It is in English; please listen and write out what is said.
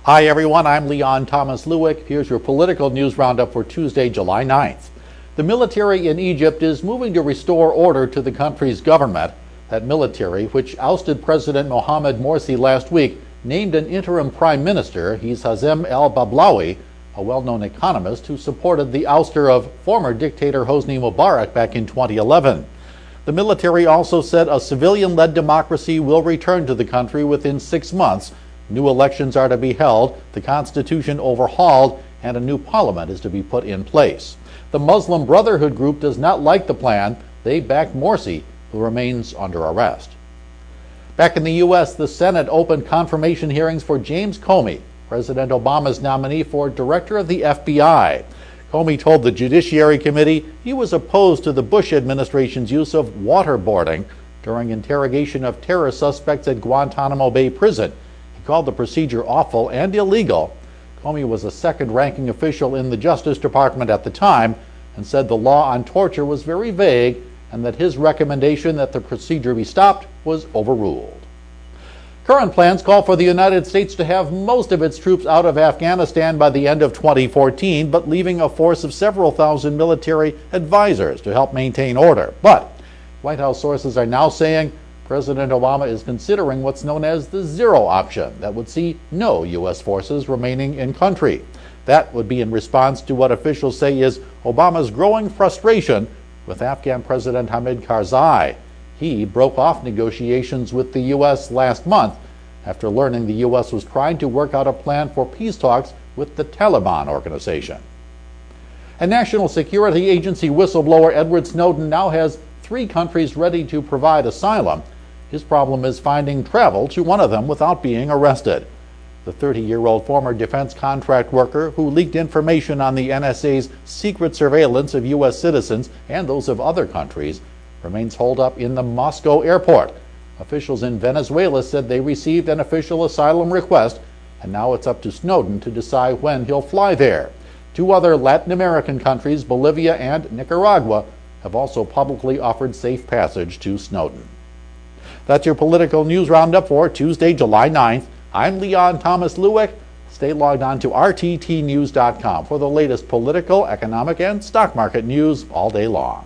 Hi everyone, I'm Leon Thomas Lewick. Here's your political news roundup for Tuesday, July 9th. The military in Egypt is moving to restore order to the country's government. That military, which ousted President Mohammed Morsi last week, named an interim prime minister. He's Hazem al-Bablawi, a well-known economist who supported the ouster of former dictator Hosni Mubarak back in 2011. The military also said a civilian-led democracy will return to the country within 6 months. New elections are to be held, the constitution overhauled, and a new parliament is to be put in place. The Muslim Brotherhood group does not like the plan. They backed Morsi, who remains under arrest. Back in the U.S., the Senate opened confirmation hearings for James Comey, President Obama's nominee for director of the FBI. Comey told the Judiciary Committee he was opposed to the Bush administration's use of waterboarding during interrogation of terror suspects at Guantanamo Bay Prison. He called the procedure awful and illegal. Comey was a second-ranking official in the Justice Department at the time and said the law on torture was very vague and that his recommendation that the procedure be stopped was overruled. Current plans call for the United States to have most of its troops out of Afghanistan by the end of 2014, but leaving a force of several thousand military advisors to help maintain order. But White House sources are now saying President Obama is considering what's known as the zero option, that would see no U.S. forces remaining in country. That would be in response to what officials say is Obama's growing frustration with Afghan President Hamid Karzai. He broke off negotiations with the U.S. last month after learning the U.S. was trying to work out a plan for peace talks with the Taliban organization. And National Security Agency whistleblower Edward Snowden now has 3 countries ready to provide asylum. His problem is finding travel to one of them without being arrested. The 30-year-old former defense contract worker who leaked information on the NSA's secret surveillance of U.S. citizens and those of other countries remains holed up in the Moscow airport. Officials in Venezuela said they received an official asylum request, and now it's up to Snowden to decide when he'll fly there. 2 other Latin American countries, Bolivia and Nicaragua, have also publicly offered safe passage to Snowden. That's your political news roundup for Tuesday, July 9th. I'm Leon Thomas Lewick. Stay logged on to rttnews.com for the latest political, economic, and stock market news all day long.